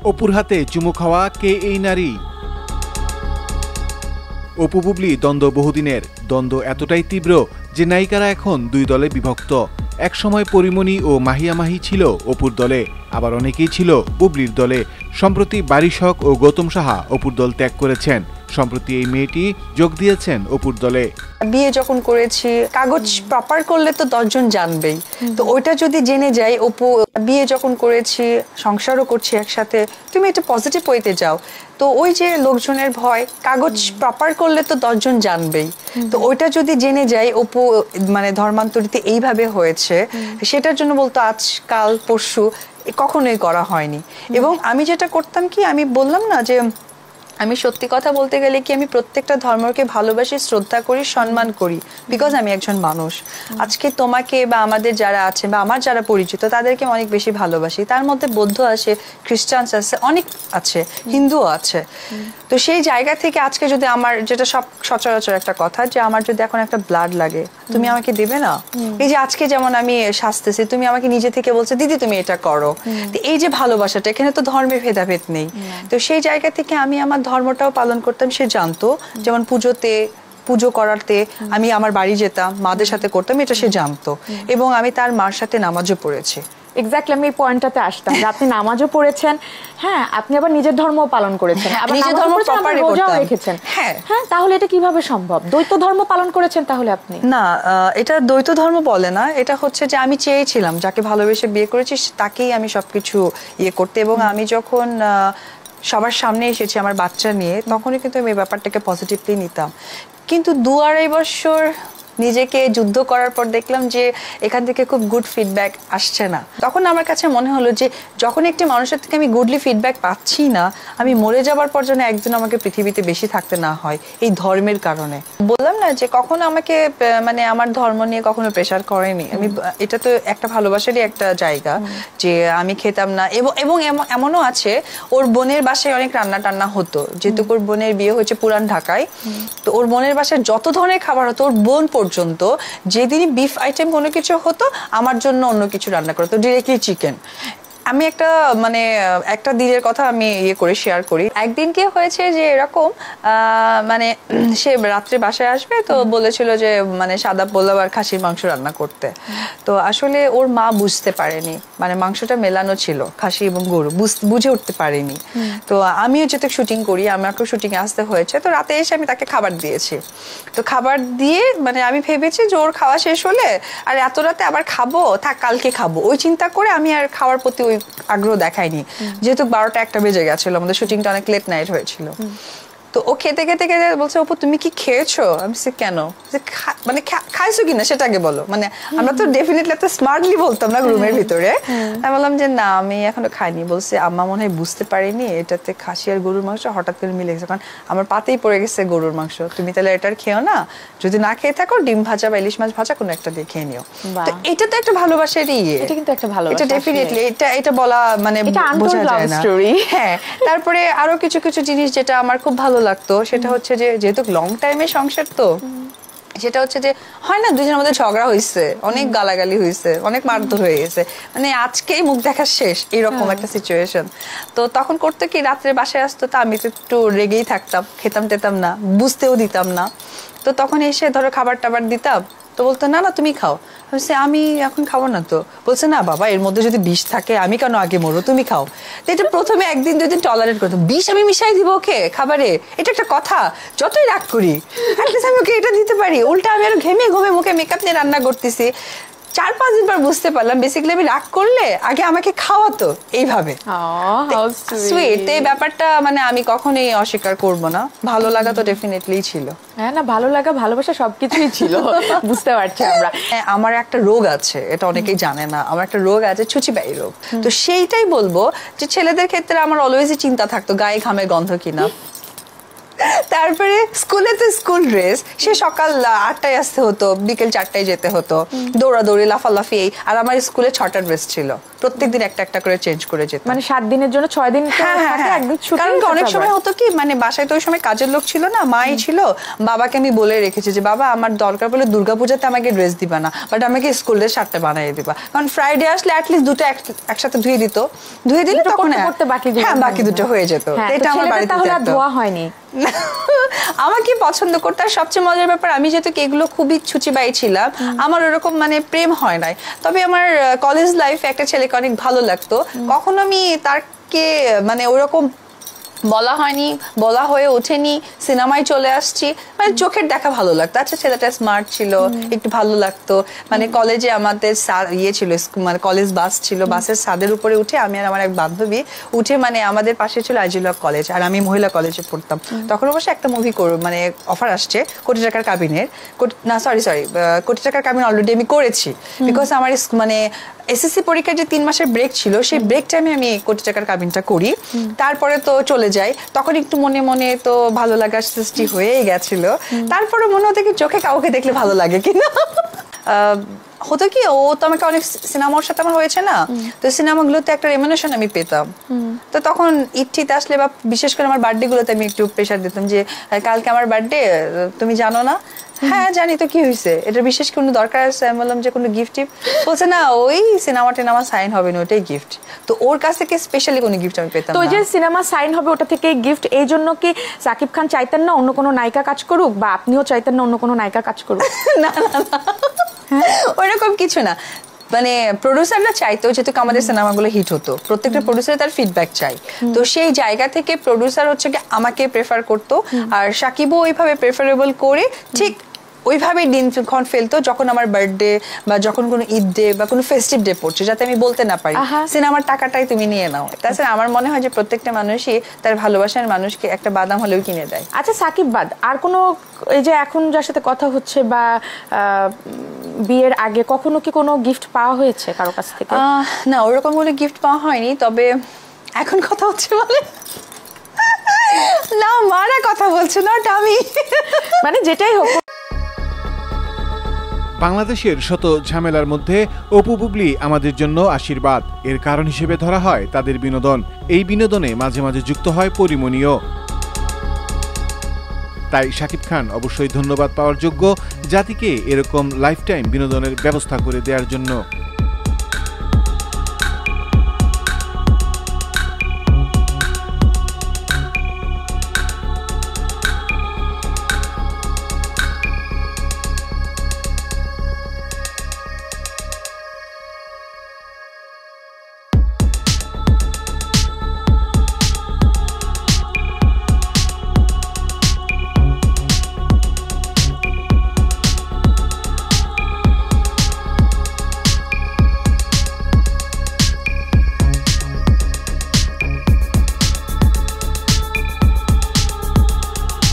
অপুর হাতে চুমু খাওয়া কে এই নারী? অপু বুবলি দ্বন্দ্ব বহুদিনের। দ্বন্দ্ব এতটাই তীব্র যে নায়িকারা এখন দুই দলে বিভক্ত। একসময় পরিমণি ও মাহিয়া মাহি ছিল অপুর দলে, আবার অনেকেই ছিল বুবলির দলে। সম্প্রতি বারিশক ও গৌতম সাহা অপুর দল ত্যাগ করেছেন। সম্প্রতি এই মেয়েটি যোগ দিয়েছেন অপুর দলে। বিয়ে যখন করেছি, কাগজ প্রপার করলে তো 10 জন জানবেই, তো ওইটা যদি জেনে যায় অপু, বিয়ে যখন করেছি, সংসারও করছি একসাথে, তুমি একটা পজিটিভ ওয়েতে যাও, তো ওই যে লোকজনের ভয়, কাগজ প্রপার করলে তো 10 জন জানবেই, তো ওইটা যদি জেনে যায় অপু মানে ধর্মান্তরিত এইভাবে হয়েছে, সেটার জন্য বলতো আজকাল পরশু কখনোই করা হয়নি। এবং আমি যেটা করতাম কি, আমি বললাম না যে আমি সত্যি কথা বলতে গেলে কি, আমি প্রত্যেকটা ধর্মকে ভালোবাসি, শ্রদ্ধা করি, সম্মান করি, বিকজ আমি একজন মানুষ। আজকে তোমাকে বা আমাদের যারা আছে বা আমার যারা পরিচিত তাদেরকে অনেক বেশি ভালোবাসি। তার মধ্যে বৌদ্ধ আছে, খ্রিস্টানস আছে, অনেক আছে, হিন্দুও আছে। তো সেই জায়গা থেকে আজকে যদি আমার, যেটা সব সচরাচর একটা কথা, যে আমার যদি এখন একটা ব্লাড লাগে, তুমি আমাকে দেবে না? এই যে আজকে যেমন আমি সাজতেছি, তুমি আমাকে নিজে থেকে বলছো দিদি তুমি এটা করো, এই যে ভালোবাসাটা, এখানে তো ধর্মের ভেদাভেদ নেই। তো সেই জায়গা থেকে আমি আমার ধর্মটাও পালন করতাম, সে জানতো। যেমন পুজো করাতে আমি আমার বাড়ি যেতাম, মাদের সাথে করতাম, এটা সে জানতো। এবং আমি তার মার সাথে নামাজও পড়েছি। এক্স্যাক্টলি, আমি এই পয়েন্টটাতে আসতাম যে আপনি নামাজও পড়েছেন, হ্যাঁ, আপনি আবার নিজের ধর্মও পালন করেছেন, আবার নিজের ধর্ম প্রপারলি রোজাও রেখেছেন। হ্যাঁ, তাহলে এটা কিভাবে সম্ভব? দ্বৈত ধর্ম পালন করেছেন তাহলে আপনি? না, এটা দ্বৈত ধর্ম বলে না, এটা হচ্ছে যে আমি চেয়েছিলাম, যাকে ভালোবেসে বিয়ে করেছি তাকেই আমি সবকিছু ইয়ে করতে। এবং আমি যখন সবার সামনে এসেছি আমার বাচ্চা নিয়ে, তখনই কিন্তু আমি এই ব্যাপারটাকে পজিটিভলি নিতাম। কিন্তু 2-2.5 বছর নিজেকে যুদ্ধ করার পর দেখলাম যে এখান থেকে খুব গুড ফিডব্যাক আসছে না। তখন আমার কাছে মনে হলো যে যখন একটি মানুষের থেকে আমি গুডলি ফিডব্যাক পাচ্ছি না, আমি মরে যাবার পর যেন একজন আমাকে পৃথিবীতে বেশি থাকতে না হয় এই ধর্মের কারণে। বললাম না যে কখনো আমাকে মানে আমার ধর্ম নিয়ে কখনো প্রেশার করেনি। আমি, এটা তো একটা ভালোবাসারই একটা জায়গা, যে আমি খেতাম না। এবং এমনও আছে, ওর বোনের বাসায় অনেক রান্না টান্না হতো, যেহেতু ওর বোনের বিয়ে হয়েছে পুরান ঢাকায়, তো ওর বোনের বাসায় যত ধরনের খাবার হতো, ওর বোন পর্যন্ত যেদিনই বিফ আইটেম কোনো কিছু হতো, আমার জন্য অন্য কিছু রান্না করতো, ডিরেক্টলি চিকেন। আমি একটা দিনের কথা আমি শেয়ার করি। একদিন কি হয়েছে যে এরকম, মানে সে রাত্রে বাসায় আসবে, তো বলেছিল যে মানে সাদা পোলাও আর খাসির মাংস রান্না করতে। তো আসলে ওর মা বুঝতে পারেনি, মানে মাংসটা মেলানো ছিল খাসি এবং গরু, বুঝে উঠতে পারেনি। তো আমিও যেহেতু শুটিং করি, আমাকেও শুটিং এ আসতে হয়েছে, তো রাতে এসে আমি তাকে খাবার দিয়েছি। তো খাবার দিয়ে মানে আমি ভেবেছি যে ওর খাওয়া শেষ হলে আর এত রাতে আবার খাবো, থাক কালকে খাবো, ওই চিন্তা করে আমি আর খাওয়ার প্রতি ওই আগ্রহ দেখায়নি। যেহেতু 12টা-1টা বেজে গেছিল, আমাদের শুটিংটা অনেক লেট নাইট হয়েছিল। তো ও খেতে খেতে খেতে বলছে, অপু তুমি কি খেয়েছো? আমি বলছি কেন, মানে খাইছো কিনা সেটা আগে বলো। মানে আমরা তো ডেফিনেটলি এত স্মার্টলি বলতাম না রুমের ভিতরে। আমি বললাম যে না আমি এখনো খাইনি। বলছে আম্মা মনে হয় বুঝতে পারিনি এটাতে খাসি আর গরুর মাংস হঠাৎ করে মিলে গেছে, কারণ আমার পাতেই পড়ে গেছে গরুর মাংস, তুমি তাহলে এটার খেও না, যদি না খেয়ে থাকো ডিম ভাজা বা ইলিশ মাছ ভাজা কোনো একটা দিয়ে খেয়ে নিও। তো এটা তো একটা ভালোবাসারই ইয়ে, এটা কিন্তু একটা ভালোবাসা, এটা ডেফিনেটলি, এটা বলা মানে বোঝা যায় না। হ্যাঁ, তারপরে আরো কিছু কিছু জিনিস যেটা আমার খুব ভালো লাগতো, সেটা হচ্ছে যে যেহেতু লং টাইমের সংসার, তো সেটা হচ্ছে যে হয় না দুজনের মধ্যে ঝগড়া হয়েছে, অনেক গালাগালি হয়েছে, অনেক মারধর হয়ে গেছে, মানে আজকেই মুখ দেখা শেষ, এরকম একটা সিচুয়েশন। তো তখন করতে কি, রাত্রে বাসায় আসতো, তো আমি তো একটু রেগেই থাকতাম, খেতাম টেতাম না, বুঝতেও দিতাম না। তো তখন এসে ধরো খাবার টাবার দিতাম, তো বলতো না না তুমি খাও। আমি এখন খাবো না। তো বলছে না বাবা, এর মধ্যে যদি বিষ থাকে আমি কেন আগে মরো, তুমি খাও। তো এটা প্রথমে 1-2 দিন টলারেট করতো, বিষ আমি মিশাই দিব ওকে খাবারে, এটা একটা কথা? যতই রাগ করি আমি ওকে এটা দিতে পারি, উল্টা আমি আরো ঘেমে ঘুমে মুখে মেকআপ নিয়ে রান্না করতেছি। 4-5 দিন পর বুঝতে পারলাম বেসিক্যালি আমি রাগ করলে আগে আমাকে খাওয়াতো এইভাবে। সুইট, এই ব্যাপারটা মানে আমি কখনোই অস্বীকার করব না, ভালো লাগা তো ডেফিনেটলি ছিল। হ্যাঁ না, ভালো লাগা ভালোবাসা সবকিছুই ছিল, বুঝতে পারছি আমরা। আমার একটা রোগ আছে, এটা অনেকেই জানে না, আমার একটা রোগ আছে ছুচিবাই রোগ। তো সেইটাই বলবো যে ছেলেদের ক্ষেত্রে আমার অলওয়েজই চিন্তা থাকতো গায়ে ঘামের গন্ধ কিনা। তারপরে স্কুলে তো স্কুল ড্রেস, সে সকাল 8টায় আসতে হতো, বিকেল 4টায় যেতে হতো, দৌড়াদৌড়ি লাফালাফি। আর আমার স্কুলে 6টা ড্রেস ছিল, প্রত্যেকদিন একটা একটা করে চেঞ্জ করে যেত। মানে 7 দিনের জন্য 6 দিন একদিন ছুটি। কারণ অনেক সময় হতো কি, মানে বাসায় তো ওই সময় কাজের লোক ছিল না, মাই ছিল। বাবাকে আমি বলে রেখেছি যে বাবা আমার দরকার পড়লে দুর্গাপূজাতে আমাকে ড্রেস দিবা না, বাট আমাকে স্কুল ড্রেস 7টা বানিয়ে দিবা। কারণ ফ্রাইডে আসলে অ্যাটলিস্ট দুটো একসাথে ধুয়ে দিত, ধুয়ে দিলে তখন বাকি দুটো হয়ে যেত। এটা আমার বাড়িতে ধোয়া হয়নি। আমাকে পছন্দ করতে। আর সবচেয়ে মজার ব্যাপার, আমি যেহেতু এগুলো খুবই ছুচিবাই ছিলাম, আমার ওরকম মানে প্রেম হয় নাই। তবে আমার কলেজ লাইফে একটা ছেলেকে অনেক ভালো লাগতো, কখনো আমি তাকে মানে ওরকম বলা হয়নি, বলা হয়ে ওঠেনি, সিনেমায় চলে আসছি, মানে চোখের দেখা ভালো লাগতো। আচ্ছা ছেলেটা স্মার্ট ছিল, একটু ভালো লাগতো। মানে কলেজে আমাদের ইয়ে ছিল, মানে কলেজ বাস ছিল, বাসের ছাদের উপরে উঠে আমি আর আমার এক বান্ধবী উঠে, মানে আমাদের পাশে ছিল আজিলক কলেজ, আর আমি মহিলা কলেজে পড়তাম। তখন অবশ্য একটা মুভি মানে অফার আসছে, কোটি টাকার কাবিনের, না সরি কোটি টাকার কাবিন অলরেডি আমি করেছি, বিকজ আমার মানে এসএসসি পরীক্ষার যে 3 মাসের ব্রেক ছিল, সেই ব্রেক টাইমে আমি কোটি টাকার কাবিনটা করি। তারপরে তো চলে যাই, তখন একটু মনে মনে তো ভালো লাগার সৃষ্টি হয়েই গেছিল। তারপরে মনে হতো কি চোখে কাউকে দেখলে ভালো লাগে কিনা। হতো কি, ও তো আমাকে অনেক সিনেমার সাথে আমার হয়েছে না, তো সিনেমাগুলোতে একটা রেমুনেশন আমি পেতাম। তো তখন ঈদ আসলে বা বিশেষ করে আমার বার্থডে গুলোতে আমি একটু প্রেশার দিতাম যে কালকে আমার বার্থডে, তুমি জানো না? হ্যাঁ জানি, তো কি হয়েছে, এটা বিশেষ কোনো দরকার আছে? আমি বললাম যে কোনো গিফট টিফট, বলছে না ওই সিনেমাটা আমার সাইন হবে না, ওটাই গিফট। তো ওর কাছ থেকে স্পেশালি কোনো গিফট আমি পেতাম না। তো যে সিনেমা সাইন হবে ওটা থেকে গিফট, এই জন্য কি সাকিব খান চাইতেন না অন্য কোনো নায়িকা কাজ করুক, বা আপনিও চাইতেন না অন্য কোনো নায়িকা কাজ করুক? না ওইরকম কিছু না, মানে প্রোডিউসাররা চাইতো, যেহেতু আমাদের সিনেমাগুলো হিট হতো, প্রত্যেকটা প্রোডিউসার তার ফিডব্যাক চাই, তো সেই জায়গা থেকে প্রোডিউসার হচ্ছে কি আমাকে প্রেফার করতো, আর সাকিবও ওইভাবে প্রেফারেবল করে ঠিক ওইভাবেই দিনক্ষণ ফেলতো যখন আমার বার্থডে বা যখন কোনো ঈদ ডে বা কোনো ফেস্টিভ ডে পড়ছে, যাতে আমি বলতে না পারি সিনেমার টাকাটাই তুমি নিয়ে নাও। তাছাড়া আমার মনে হয় যে প্রত্যেকটা মানুষই তার ভালোবাসার মানুষকে একটা বাদাম হলেও কিনে দেয়। আচ্ছা সাকিব বাদ আর কোনো, এই যে এখন যার সাথে কথা হচ্ছে বা বিয়ের আগে কখনো কি কোনো গিফট পাওয়া হয়েছে কারো কাছ থেকে? না ওরকম কোনো গিফট পাওয়া হয়নি, তবে এখন কথা হচ্ছে বলে না মারা কথা বলছো না, আমি মানে যেটাই হোক। বাংলাদেশের শত ঝামেলার মধ্যে অপু বুবলি আমাদের জন্য আশীর্বাদ। এর কারণ হিসেবে ধরা হয় তাদের বিনোদন। এই বিনোদনে মাঝে মাঝে যুক্ত হয় পরিমণিও। তাই শাকিব খান অবশ্যই ধন্যবাদ পাওয়ার যোগ্য জাতিকে এরকম লাইফটাইম বিনোদনের ব্যবস্থা করে দেওয়ার জন্য।